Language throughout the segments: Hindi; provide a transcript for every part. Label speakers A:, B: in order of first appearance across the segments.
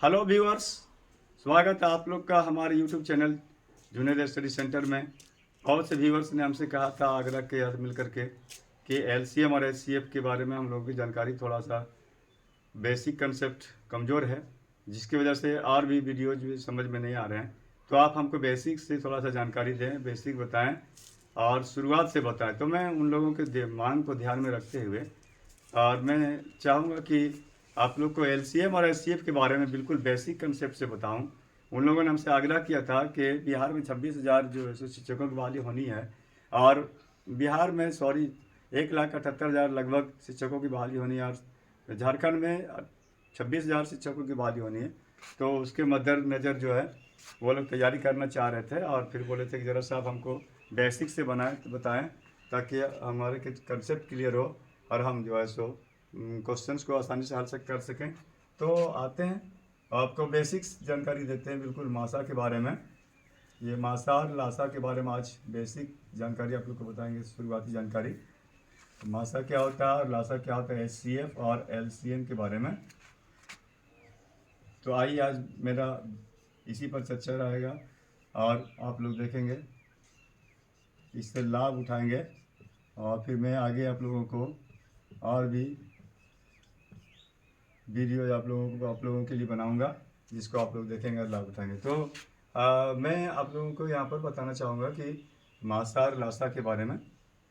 A: हेलो व्यूअर्स, स्वागत है आप लोग का हमारे YouTube channel Junaid study centre में। बहुत से व्यूअर्स ने हमसे कहा था आगरा के साथ मिल करके कि एलसीएम और एचसीएफ के बारे में हम लोगों की जानकारी थोड़ा सा बेसिक कंसेप्ट कमज़ोर है, जिसकी वजह से और भी वीडियोज भी समझ में नहीं आ रहे हैं। तो आप हमको बेसिक से थोड़ा सा जानकारी दें, बेसिक बताएं और शुरुआत से बताएं। तो मैं उन लोगों के मांग को ध्यान में रखते हुए और मैं चाहूँगा कि आप लोग को एलसीएम और एचसीएफ के बारे में बिल्कुल बेसिक कंसेप्ट से बताऊं। उन लोगों ने हमसे आग्रह किया था कि बिहार में 26,000 जो है सो शिक्षकों की बहाली होनी है, और बिहार में 1,78,000 लगभग शिक्षकों की बहाली होनी है, और झारखंड में 26,000 शिक्षकों की बहाली होनी है। तो उसके मद्देनज़र जो है वो लोग तैयारी करना चाह रहे थे और फिर बोले थे कि ज़रा साहब हमको बेसिक से बताएं ताकि हमारे कंसेप्ट क्लियर हो और हम जो है सो क्वेश्चंस को आसानी से हल कर सकें। तो आते हैं, आपको बेसिक्स जानकारी देते हैं बिल्कुल मासा के बारे में। ये मासा और लासा के बारे में आज बेसिक जानकारी आप लोग को बताएंगे, शुरुआती जानकारी। तो मासा क्या होता है और लासा क्या होता है, एचसीएफ और एलसीएम के बारे में। तो आइए आज मेरा इसी पर चर्चा रहेगा और आप लोग देखेंगे, इससे लाभ उठाएंगे और फिर मैं आगे आप लोगों को और भी वीडियो आप लोगों के लिए बनाऊंगा, जिसको आप लोग देखेंगे और लाभ उठाएंगे। तो मैं आप लोगों को यहाँ पर बताना चाहूँगा कि मासा और लासा के बारे में।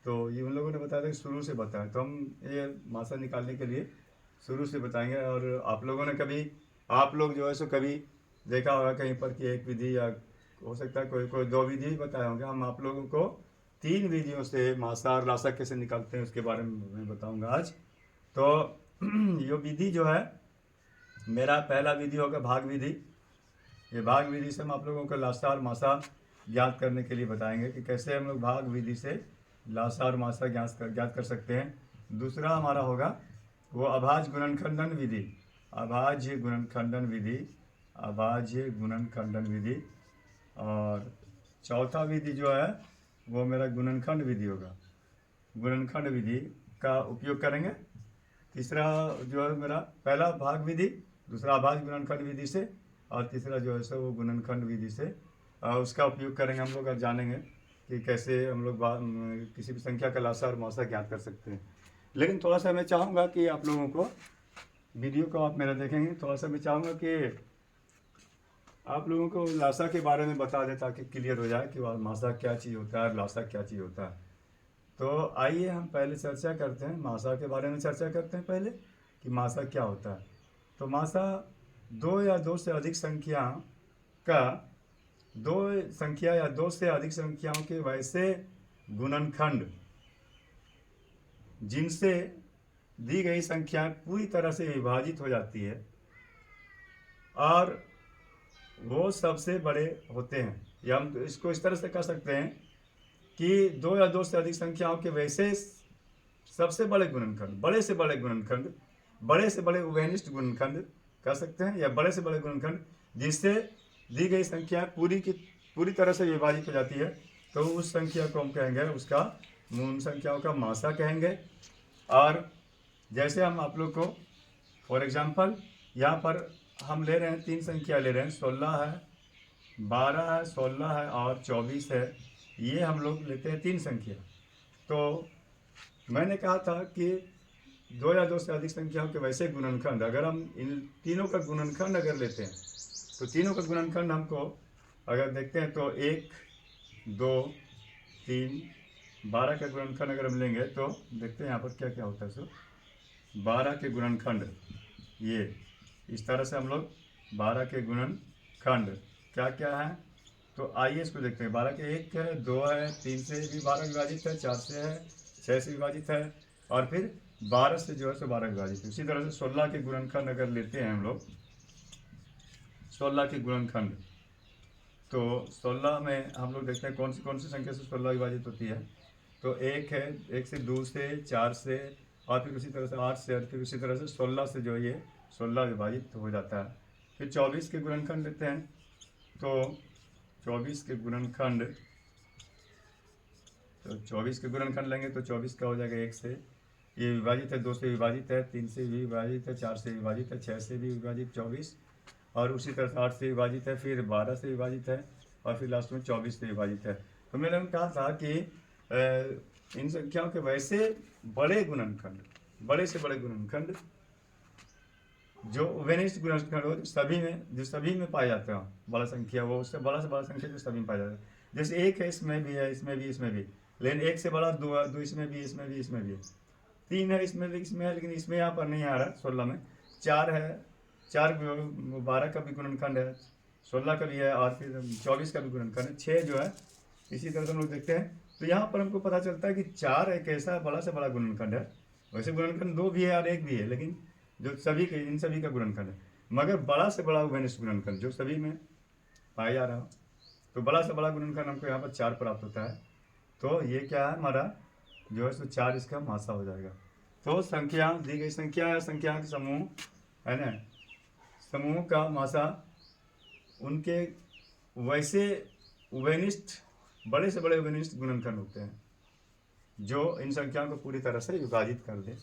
A: तो ये उन लोगों ने बताया था कि शुरू से बताएं, तो हम ये मासा निकालने के लिए शुरू से बताएंगे। और आप लोगों ने आप लोग जो है सो कभी देखा होगा कहीं पर कि एक विधि, या हो सकता है कोई दो विधि बताए होंगे। हम आप लोगों को 3 विधियों से मासा और लासा कैसे निकालते हैं उसके बारे में मैं बताऊँगा आज। तो ये विधि जो है, मेरा पहला विधि होगा भाग विधि। ये भाग विधि से हम आप लोगों को लासा और मासा ज्ञात करने के लिए बताएंगे कि कैसे हम लोग भाग विधि से लासा और मासा ज्ञात कर सकते हैं। दूसरा हमारा होगा वो अभाज्य गुणनखंडन विधि, अभाज्य गुणनखंडन विधि, अभाज्य गुणनखंडन विधि। और चौथा विधि जो है वो मेरा गुणनखंड विधि होगा, गुणनखंड विधि का उपयोग करेंगे। तीसरा जो है मेरा पहला भाग विधि, दूसरा अभाज्य गुणनखंड विधि से, और तीसरा जो है सो वो गुणनखंड विधि से उसका उपयोग करेंगे हम लोग, और जानेंगे कि कैसे हम लोग किसी भी संख्या का लासा और मासा ज्ञात कर सकते हैं। लेकिन थोड़ा सा मैं चाहूँगा कि आप लोगों को वीडियो को आप मेरा देखेंगे, थोड़ा सा मैं चाहूँगा कि आप लोगों को लासा के बारे में बता दें ताकि क्लियर हो जाए कि मासा क्या चीज़ होता है और लासा क्या चीज़ होता है। तो आइए हम पहले चर्चा करते हैं, मासा के बारे में चर्चा करते हैं पहले कि मासा क्या होता है। तो मासा दो या दो से अधिक संख्या का, दो संख्या या दो से अधिक संख्याओं के वैसे गुणनखंड जिनसे दी गई संख्या पूरी तरह से विभाजित हो जाती है और वो सबसे बड़े होते हैं। या हम इसको इस तरह से कह सकते हैं कि दो या दो से अधिक संख्याओं के वैसे सबसे बड़े गुणनखंड, बड़े से बड़े गुणनखंड, बड़े से बड़े उभयनिष्ठ गुणनखंड कह सकते हैं, या बड़े से बड़े गुणनखंड जिससे दी गई संख्या पूरी तरह से विभाजित हो जाती है, तो उस संख्या को हम कहेंगे, उसका उन संख्याओं का मासा कहेंगे। और जैसे हम आप लोग को फॉर एग्जांपल यहाँ पर हम ले रहे हैं 3 संख्या ले रहे हैं, 16 है, 12 है, 16 है और 24 है। ये हम लोग लेते हैं 3 संख्या। तो मैंने कहा था कि दो या दो से अधिक संख्याओं के वैसे गुणनखंड, अगर हम इन तीनों का गुणनखंड अगर लेते हैं, तो तीनों का गुणनखंड हमको अगर देखते हैं तो 1, 2, 3, 12 का गुणनखंड अगर हम लेंगे तो देखते हैं यहाँ पर क्या क्या होता है। सो 12 के गुणनखंड, ये इस तरह से हम लोग 12 के गुणनखंड क्या क्या है, तो आइए इसको देखते हैं। 12 के 1 है, 2 है, 3 से भी 12 विभाजित है, 4 से है, 6 से विभाजित है, और फिर 12 से जो है सो 12 विभाजित है। इसी तरह से 16 के गुणनखंड अगर लेते हैं हम लोग, 16 के गुणनखंड, तो 16 में हम लोग देखते हैं कौन सी संख्या से 16 विभाजित होती है। तो 1 है, 1 से 2 से, 4 से, और फिर उसी तरह से 8 से, और फिर उसी तरह से 16 से जो ये 16 विभाजित हो जाता है। फिर 24 के गुणनखंड लेते हैं, तो 24 के गुणनखंड, तो 24 के गुणनखंड लेंगे तो 24 का हो जाएगा 1 से, ये विभाजित है, 2 से विभाजित है, 3 से भी विभाजित है, 4 से विभाजित है, 6 से भी विभाजित 24, और उसी तरह से 8 से विभाजित है, फिर 12 से विभाजित है, और फिर लास्ट में 24 से विभाजित है। तो मैंने कहा था कि इन संख्याओं के वैसे बड़े गुणनखंड, बड़े से बड़े गुणनखंड जो वेनिस्ट गुणनखंड हो, जो सभी में पाया जाता है, बड़ा संख्या वो उससे बड़ा से बड़ा संख्या जो सभी में पाया जाता है। जैसे एक है, इसमें भी है, इसमें भी, इसमें भी, लेकिन एक से बड़ा दो है, दो इसमें भी, इसमें भी, इसमें भी है। तीन है, इसमें भी, इसमें है, लेकिन इसमें यहाँ पर नहीं आ रहा 16 में। चार है, 12 का भी गुणनखंड है, 16 का भी है, और फिर 24 का भी गुणनखंड है। 6 जो है इसी तरह से हम लोग देखते हैं। तो यहाँ पर हमको पता चलता है कि 4 एक ऐसा बड़ा से बड़ा गुणनखंड है। वैसे गुणनखंड 2 भी है और 1 भी है, लेकिन जो सभी के, इन सभी का गुणनखंड है, मगर बड़ा से बड़ा वेनिस्ट गुणनखंड जो सभी में पाया जा रहा हो, तो बड़ा से बड़ा गुणनखंड हमको यहाँ पर 4 प्राप्त होता है। तो ये क्या है हमारा जो है, सो 4 इसका मासा हो जाएगा। तो संख्या दी गई, संख्या है, संख्या के समूह है ना, समूह का मासा उनके वैसे वेनिस्ट, बड़े से बड़े वेनिस्ट गुणनखंड होते हैं जो इन संख्याओं को पूरी तरह से विभाजित कर दे,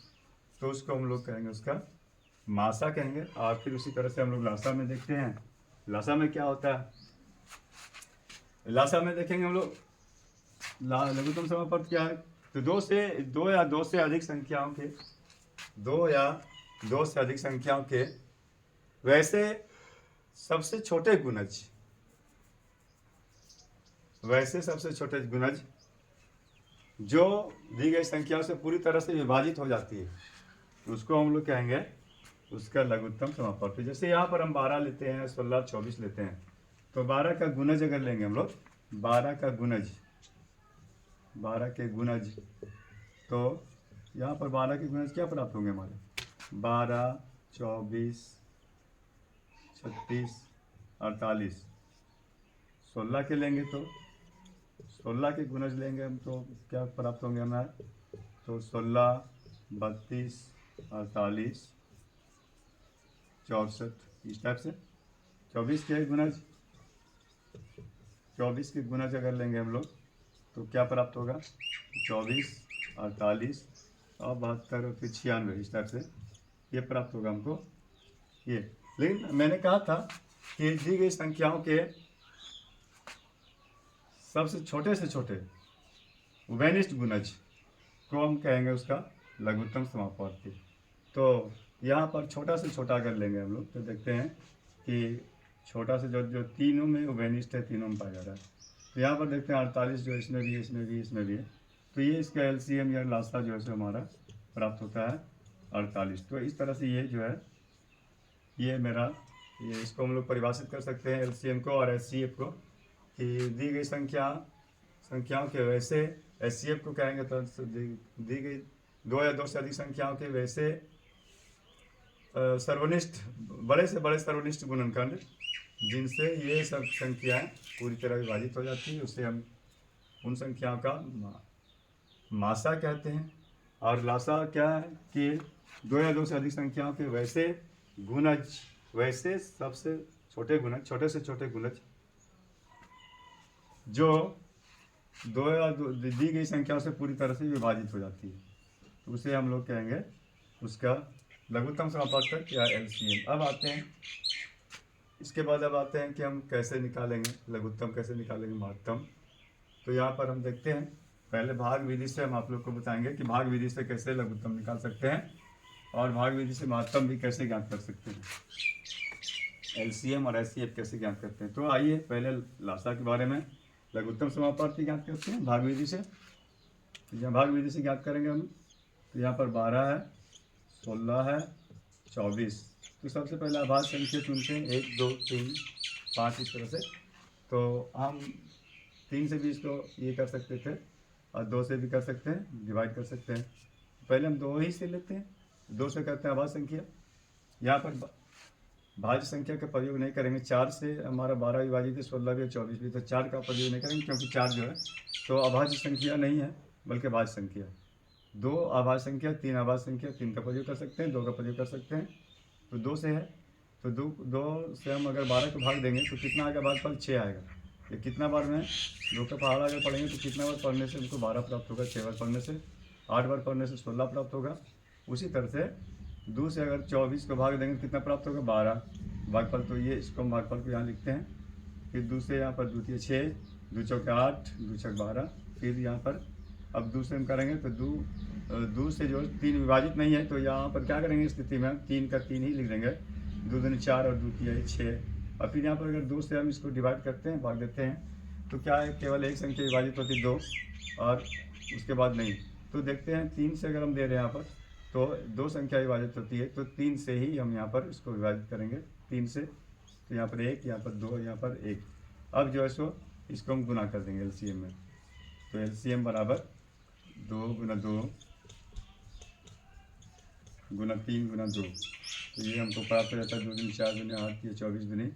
A: तो उसको हम लोग कहेंगे, उसका मासा कहेंगे। और फिर उसी तरह से हम लोग लासा में देखते हैं। लासा में क्या होता है, लासा में देखेंगे हम लोग लघुत्तम समापत्ति क्या है। तो दो या दो से अधिक संख्याओं के, दो या दो से अधिक संख्याओं के वैसे सबसे छोटे गुणज, वैसे सबसे छोटे गुणज जो दी गई संख्याओं से पूरी तरह से विभाजित हो जाती है, उसको हम लोग कहेंगे उसका लघुत्तम समापत्ति। जैसे यहाँ पर हम 12 लेते हैं, 16, 24 लेते हैं, तो 12 का गुणज अगर लेंगे हम लोग, 12 का गुणज, 12 के गुणज, तो यहाँ पर 12 के गुणज क्या प्राप्त होंगे हमारे, 12, 24, 36, 48। 16 के लेंगे तो 16 के गुणज लेंगे हम, तो क्या प्राप्त होंगे हमारे, तो 16, 32, 48, 64, इस टाइप से। 24 के गुणज, 24 के गुणज अगर लेंगे हम लोग, तो क्या प्राप्त होगा, 24, 48 और 72 और फिर 96, इस टाइप से ये प्राप्त होगा हमको ये। लेकिन मैंने कहा था कि दी गई संख्याओं के सबसे छोटे से छोटे वेनिस्ट गुणज को हम कहेंगे उसका लघुत्तम समापवर्ती। तो यहाँ पर छोटा से छोटा अगर लेंगे हम लोग, तो देखते हैं कि छोटा से जो तीनों में वेनिस्ट है, तीनों में पाया जा रहा है। तो यहाँ पर देखते हैं 48 जो इसमें भी है, इसमें भी, इसमें भी है, तो ये इसका एलसीएम या लासा जो है सो हमारा प्राप्त होता है 48। तो इस तरह से ये जो है, ये मेरा, ये इसको हम लोग परिभाषित कर सकते हैं एलसीएम को और एचसीएफ को, कि दी गई संख्याओं के वैसे, एचसीएफ को कहेंगे तो दी गई दो या दो से अधिक संख्याओं के वैसे सर्वनिष्ठ, बड़े से बड़े सर्वनिष्ठ गुणनखंड जिनसे ये सब संख्याएं पूरी तरह विभाजित हो जाती है, उसे हम उन संख्याओं का मासा कहते हैं। और लासा क्या है कि दो या दो से अधिक संख्याओं के वैसे गुणज, वैसे सबसे छोटे गुणज, छोटे से छोटे गुणज जो दो या दी गई संख्याओं से पूरी तरह से विभाजित हो जाती है, तो उसे हम लोग कहेंगे उसका लघुत्तम समापवर्तक या एलसीएम। अब आते हैं, इसके बाद अब आते हैं कि हम कैसे निकालेंगे लघुत्तम, कैसे निकालेंगे महत्तम। तो यहाँ पर हम देखते हैं, पहले भाग विधि से हम आप लोग को बताएंगे कि भाग विधि से कैसे लघुत्तम निकाल सकते हैं और भाग विधि से महत्तम भी कैसे ज्ञात कर सकते हैं, एलसीएम और एचसीएफ कैसे ज्ञात करते हैं। तो आइए पहले लासा के बारे में, लघुत्तम समापवर्ती ज्ञात करते हैं भाग विधि से। तो जहाँ भाग विधि से ज्ञात करेंगे हम, तो यहाँ पर 12 है, 16 है, 24। तो सबसे पहले अभाज्य संख्या चुनते हैं, 1, 2, 3, 5 इस तरह से। तो हम 3 से भी इसको ये कर सकते थे और 2 से भी कर सकते हैं, डिवाइड कर सकते हैं। पहले हम 2 ही से लेते हैं, 2 से करते हैं अभाज्य संख्या। यहाँ पर भाज्य संख्या का प्रयोग नहीं करेंगे। 4 से हमारा 12 विभाजित है, 16 भी, 24 भी, तो 4 का प्रयोग नहीं करेंगे क्योंकि 4 जो है तो अभाज्य संख्या नहीं है बल्कि भाज्य संख्या। 2 अभाज्य संख्या, 3 अभाज्य संख्या, 3 का प्रयोग कर सकते हैं, 2 का प्रयोग कर सकते हैं। तो 2 से है, तो 2 से हम अगर 12 को भाग देंगे तो कितना आएगा, भागफल 6 आएगा। ये कितना बार में 2 का पहाड़ा अगर पढ़ेंगे तो कितना बार पढ़ने से हमको 12 प्राप्त होगा, 6 बार पढ़ने से, 8 बार पढ़ने से 16 प्राप्त होगा। उसी तरह से 2 से अगर 24 को भाग देंगे तो कितना प्राप्त होगा, 12। भागफल तो ये इसको हम भागफल को यहाँ लिखते हैं। फिर दूसरे यहाँ पर द्वितीय 6, दो चौके 8, दो छक 12। फिर यहाँ पर अब दूसरे में करेंगे तो दो से जो 3 विभाजित नहीं है तो यहाँ पर क्या करेंगे स्थिति में 3 का 3 ही लिख देंगे। 2 दूनी 4 और द्वितीय 6। और फिर यहाँ पर अगर 2 से हम इसको डिवाइड करते हैं, भाग देते हैं, तो क्या है केवल एक संख्या विभाजित होती है 2 और उसके बाद नहीं। तो देखते हैं 3 से अगर हम दे रहे हैं यहाँ पर तो 2 संख्या विभाजित होती है, तो 3 से ही हम यहाँ पर इसको विभाजित करेंगे 3 से। तो यहाँ पर 1, यहाँ पर 2, यहाँ पर 1। अब जो है सो इसको हम गुना कर देंगे एलसीएम में। तो एलसीएम बराबर 2 गुना 2 गुना 3 गुना 2। तो ये हमको प्राप्त हो जाता है 2 दूनी 4 दूनी 8, ये 24 दूनी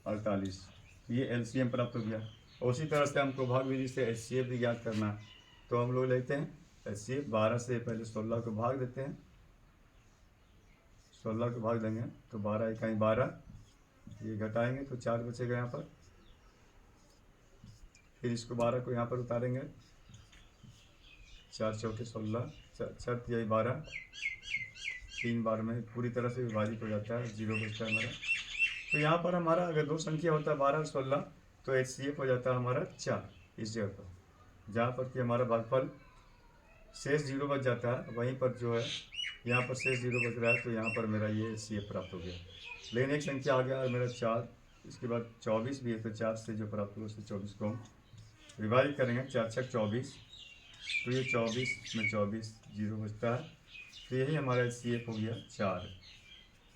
A: 48। तो ये एलसीएम प्राप्त हो गया। उसी तरह से हमको भाग विधि से एचसीएफ भी ज्ञात करना है। तो हम लोग लेते हैं एचसीएफ 12 से पहले 16 को भाग देते हैं। 16 को भाग देंगे तो 12 इकाई 12, ये घटाएंगे तो 4 बचेगा यहाँ पर। फिर इसको 12 को यहाँ पर उतारेंगे, 4 चौके 16, 4 तिहाई 12, 3 बार में पूरी तरह से विभाजित हो जाता है, 0 बचता है हमारा। तो यहाँ पर हमारा अगर 2 संख्या होता है 12 और 16 तो एचसीएफ हो जाता है हमारा 4 इस जगह पर। जहाँ पर कि हमारा भागफल शेष 0 बच जाता है, वहीं पर जो है यहाँ पर शेष 0 बच रहा है, तो यहाँ पर मेरा ये एचसीएफ प्राप्त हो गया। लेकिन एक संख्या आ गया मेरा 4, इसके बाद 24 भी है, तो 4 से जो प्राप्त हुआ उससे 24 को हम विभाजित करेंगे, 4 छक 24, तो ये 24 में 24 0 बचता है। तो यही हमारा एचसीएफ हो गया 4।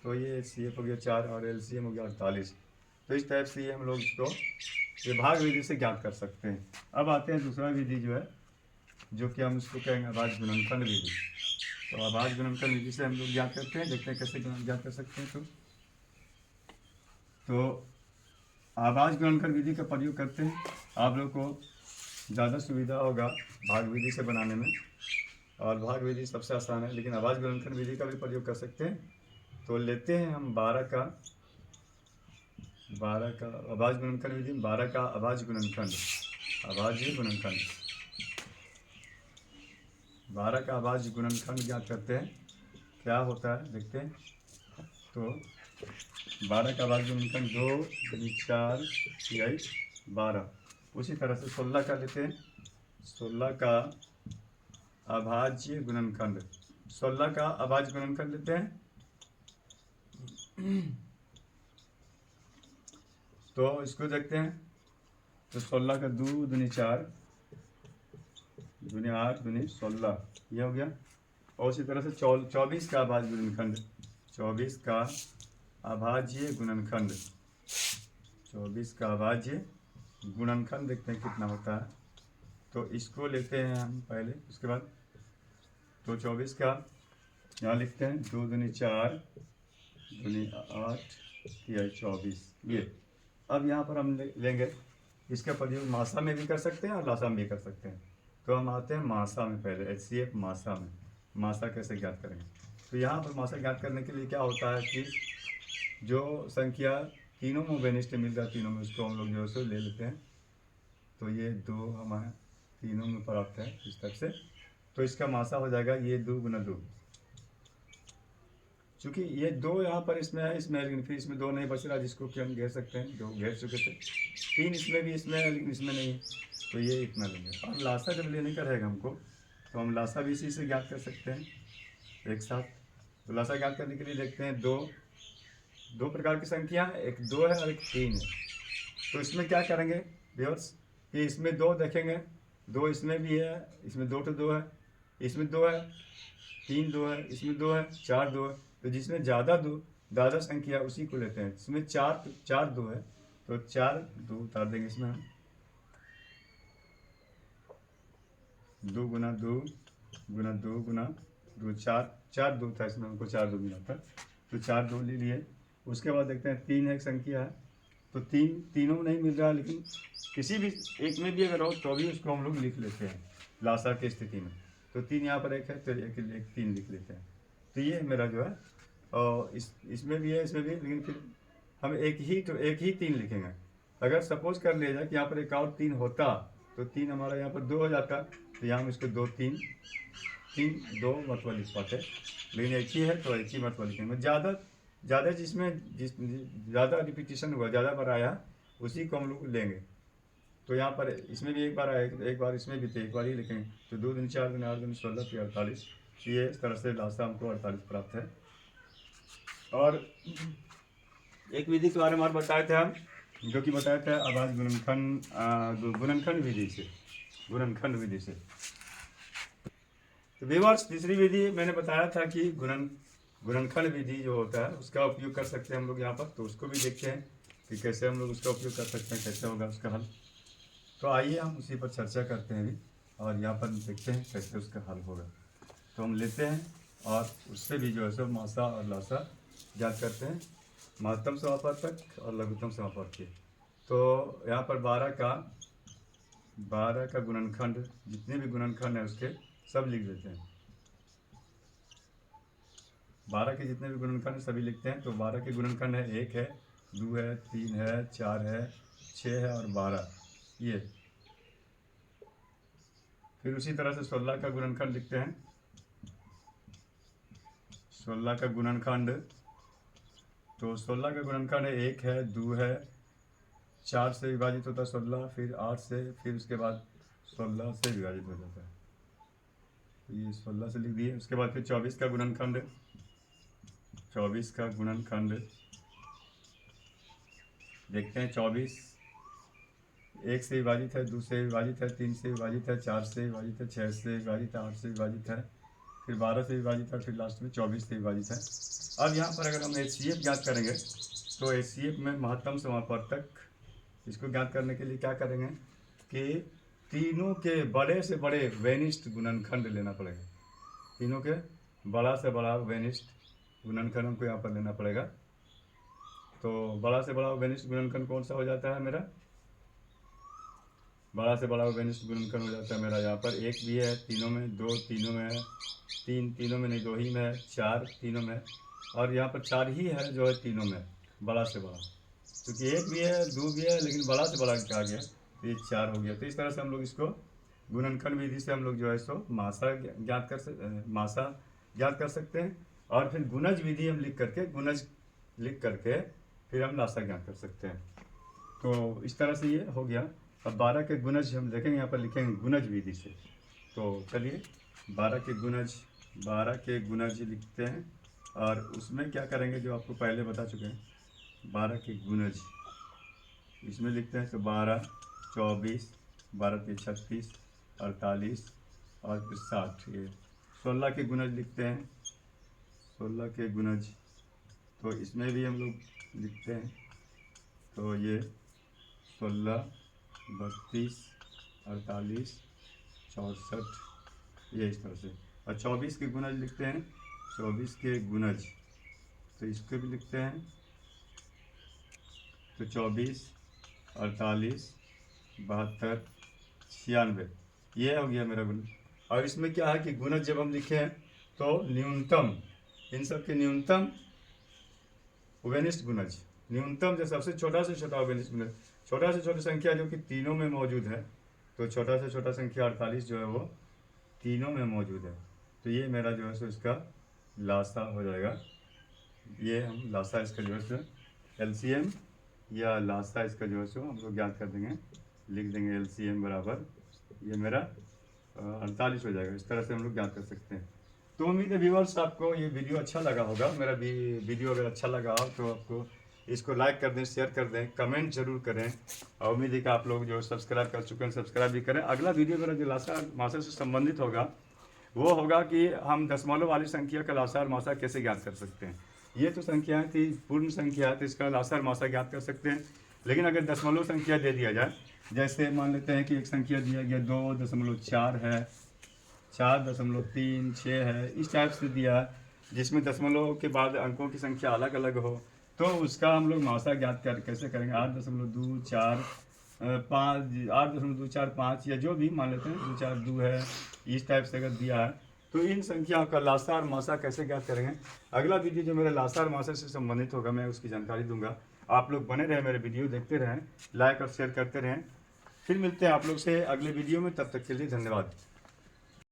A: तो ये एचसीएफ हो गया 4 और एलसीएम हो गया 48। तो इस टाइप से ये हम लोग इसको ये भाग विधि से ज्ञात कर सकते हैं। अब आते हैं दूसरा विधि जो है, जो कि हम इसको कहेंगे अभाज्य गुणनखंड विधि। तो अभाज्य गुणनखंड विधि से हम लोग ज्ञात करते हैं, देखते हैं कैसे ज्ञात कर सकते हैं। तो अभाज्य गुणनखंड विधि का प्रयोग करते हैं, आप लोग को ज़्यादा सुविधा होगा भाग विधि से बनाने में, और भाग विधि सबसे आसान है, लेकिन अभाज्य गुणनखंड विधि का भी प्रयोग कर सकते हैं। तो लेते हैं हम 12 का अभाज्य गुणनखंड विधि, 12 का अभाज्य गुणनखंड, अभाज्य गुणनखंड 12 का अभाज्य गुणनखंड ज्ञात करते हैं। क्या होता है देखते हैं। तो 12 का अभाज्य गुणनखंड 2 दूनी 4 तिहाई 12। उसी तरह से 16 का लेते हैं, 16 का अभाज्य गुणनखंड, 16 का अभाज्य गुणनखंड लेते हैं। तो इसको देखते हैं। तो 16 का 2 दूनी 4 दूनी 8 दूनी 16, ये हो गया। और उसी तरह से 24 का अभाज्य गुणनखंड, 24 का अभाज्य गुणनखंड, 24 का अभाज्य गुणनखंड देखते हैं कितना होता है। तो इसको लेते हैं हम पहले, उसके बाद तो 24 का यहाँ लिखते हैं 2 दूनी 4 दूनी 8 तिहाई 24, ये। अब यहाँ पर हम लेंगे, इसका प्रयोग मासा में भी कर सकते हैं और लासा में भी कर सकते हैं। तो हम आते हैं मासा में पहले, एचसीएफ मासा में। मासा कैसे ज्ञात करेंगे। तो यहाँ पर मासा ज्ञात करने के लिए क्या होता है कि जो संख्या तीनों में बेनिष्ठ मिल रहा है, तीनों में उसको हम लोग जो है ले लेते हैं। तो ये 2 हमारे तीनों में प्राप्त है इस तरह से। तो इसका मासा हो जाएगा ये 2 गुना 2। चूँकि ये 2 यहाँ पर इसमें है, इसमें है, लेकिन फिर इसमें 2 नहीं बच रहा, जिसको कि हम घेर सकते हैं, 2 घेर चुके थे। 3 इसमें भी इसमें है, लेकिन इसमें नहीं है, तो ये इतना लेंगे। और लासा जब लेने का रहेगा हमको, तो हम लासा भी इसी से ज्ञात कर सकते हैं एक साथ। तो लासा ज्ञात करने के लिए देखते हैं, दो प्रकार की संख्या है, एक 2 है और एक 3 है। तो इसमें क्या करेंगे व्यूअर्स कि इसमें 2 देखेंगे, 2 इसमें भी है, इसमें 2 तो 2 है, इसमें 2 है, 3 2 है, इसमें 2 है, 4 2 है। तो जिसमें ज़्यादा संख्या उसी को लेते हैं। इसमें 4 2 है, तो 4 2 उतार देंगे इसमें हम। 2 गुना 2 गुना 2 गुना 2, 4 2 था इसमें, हमको 4 2 मिला था, तो 4 2 ले लिए। उसके बाद देखते हैं 3 एक संख्या है, तो तीनों में नहीं मिल रहा, लेकिन किसी भी एक में भी अगर हो तो भी उसको हम लोग लिख लेते हैं लासा की स्थिति में। तो 3 यहाँ पर एक है, तो एक 3 लिख लेते हैं। तो ये मेरा जो है, और इसमें भी है, इसमें भी है, लेकिन फिर हम एक ही 3 लिखेंगे। अगर सपोज कर लिया जाए कि यहाँ पर एक और 3 होता, तो 3 हमारा यहाँ पर 2 हो जाता, तो यहाँ हम इसको 2 3 2 मरतबा लिख पाते, लेकिन एक ही है तो एक ही मरतबा लिखेंगे। ज़्यादा ज़्यादा जिसमें जिस ज़्यादा रिपीटिशन हुआ, ज़्यादा बार आया, उसी को हम लोग लेंगे। तो यहाँ पर इसमें भी एक बार आया, एक बार इसमें भी थे, एक बार ही लिखेंगे। तो 2 दिन 4 दिन 8 दिन 16 फिर 48, ये इस तरह से लास्ट हमको 48 प्राप्त है। और एक विधि के बारे में और बताए थे हम, जो कि बताया था आवाज गुणनखंड विधि से, गुणनखंड विधि से। तो व्यूअर्स, तीसरी विधि मैंने बताया था कि गुणनखंड विधि जो होता है उसका उपयोग कर सकते हैं हम लोग यहाँ पर। तो उसको भी देखते हैं कि कैसे हम लोग उसका उपयोग कर सकते हैं, कैसे होगा उसका हल। तो आइए हम उसी पर चर्चा करते हैं अभी, और यहाँ पर देखते हैं कैसे उसका हल होगा। तो हम लेते हैं और उससे भी जो है सो मासा और लासा ज्ञात करते हैं, महत्तम समापवर्तक और लघुत्तम समापवर्तक। तो यहाँ पर 12 का गुणनखंड, जितने भी गुणनखंड है उसके सब लिख देते हैं। 12 के जितने भी गुणनखंड सभी लिखते हैं। तो 12 के गुणनखंड है 1 है, 2 है, 3 है, 4 है, 6 है और 12 ये। फिर उसी तरह से 16 का गुणनखंड लिखते हैं। 16 का गुणनखंड, तो 16 का गुणनखंड है 1 है, 2 है, 4 से विभाजित होता है 16, फिर 8 से, फिर उसके बाद 16 से विभाजित हो जाता है। तो ये 16 से लिख दिए। उसके बाद फिर 24 का गुणनखंड, 24 का गुणनखंड देखते हैं। 24 1 से विभाजित है, 2 से विभाजित है, 3 से विभाजित है, 4 से विभाजित है, 6 से विभाजित है, 8 से विभाजित है, फिर 12 से विभाजित है, फिर लास्ट में 24 से विभाजित है। अब यहाँ पर अगर हम HCF ज्ञात करेंगे तो HCF में महत्तम समापवर्तक, इसको ज्ञात करने के लिए क्या करेंगे कि तीनों के बड़े से बड़े वेनिस्ट गुणनखंड लेना पड़ेगा। तीनों के बड़ा से बड़ा वेनिस्ट गुणनखंड हमको यहाँ पर लेना पड़ेगा। तो बड़ा से बड़ा वेनिस्ट गुणनखंड कौन सा हो जाता है मेरा? बड़ा से बड़ा वेनिस्ट गुणनखंड हो जाता है मेरा यहाँ पर 1 भी है तीनों में, 2 तीनों में है, 3 तीनों में नहीं 2 ही में है, 4 तीनों में, और यहाँ पर 4 ही है जो है तीनों में बड़ा से बड़ा। क्योंकि 1 भी है, 2 भी है, लेकिन बड़ा से बड़ा क्या आ गया तो ये 4 हो गया। तो इस तरह से हम लोग इसको गुणनखंड विधि से हम लोग जो है सो मासा ज्ञात कर सकते हैं। और फिर गुणज विधि हम गुणज लिख करके फिर हम लासा ज्ञात कर सकते हैं। तो इस तरह से ये हो गया। अब 12 के गुणज हम देखेंगे, यहाँ पर लिखेंगे गुणज विधि से। तो चलिए 12 के गुणज लिखते हैं, और उसमें क्या करेंगे जो आपको पहले बता चुके हैं। 12 के गुणज इसमें लिखते हैं। तो 12, 24, 12 के 36, 48 और फिर 60। ये 16 के गुणज लिखते हैं। 16 के गुणज तो इसमें भी हम लोग लिखते हैं। तो ये 16, 32, 48, 64, ये इस तरह से। और 24 के गुणज लिखते हैं। 24 के गुणज तो इसको भी लिखते हैं। तो 24, 48, 72, 96 ये हो गया मेरा गुणज। और इसमें क्या है कि गुणज जब हम लिखे हैं तो न्यूनतम, इन सब के न्यूनतम वेनिस्ट गुणज, न्यूनतम जो सबसे छोटा से छोटा वेनिस्ट गुणज, छोटा से छोटी संख्या जो कि तीनों में मौजूद है। तो छोटा से छोटा संख्या 48 जो है वो तीनों में मौजूद है। तो ये मेरा जो है सो इसका लासा हो जाएगा। ये हम लासा इसका जो है सो LCM या लासा इसका जो है सो हम लोग ज्ञात कर देंगे, लिख देंगे LCM बराबर ये मेरा 48 हो जाएगा। इस तरह से हम लोग ज्ञात कर सकते हैं। तो उम्मीद है व्यूअर्स आपको ये वीडियो अच्छा लगा होगा। मेरा वीडियो अगर अच्छा लगा हो तो आपको इसको लाइक कर दें, शेयर कर दें, कमेंट जरूर करें। और उम्मीद है कि आप लोग जो सब्सक्राइब कर चुके हैं सब्सक्राइब भी करें। अगला वीडियो मेरा जो लासा मासा से संबंधित होगा वो होगा कि हम दशमलव वाली संख्या का लासा और मासा कैसे ज्ञात कर सकते हैं। ये तो संख्याएँ थी, पूर्ण संख्या है, तो इसका लासा और मासा ज्ञात कर सकते हैं। लेकिन अगर दशमलव संख्या दे दिया जाए, जैसे मान लेते हैं कि एक संख्या दिया गया 2.4 है, 4.36 है, इस टाइप से दिया जिसमें दशमलव के बाद अंकों की संख्या अलग अलग हो, तो उसका हम लोग मासा ज्ञात कैसे करेंगे। 8.24, 5, 8.245 या जो भी मान लेते हैं 242 है, इस टाइप से अगर दिया है तो इन संख्याओं का लासा और मासा कैसे ज्ञात करेंगे। अगला वीडियो जो मेरा लासा और मासा से संबंधित होगा मैं उसकी जानकारी दूंगा। आप लोग बने रहें, मेरे वीडियो देखते रहें, लाइक और शेयर करते रहें। फिर मिलते हैं आप लोग से अगले वीडियो में, तब तक के लिए धन्यवाद।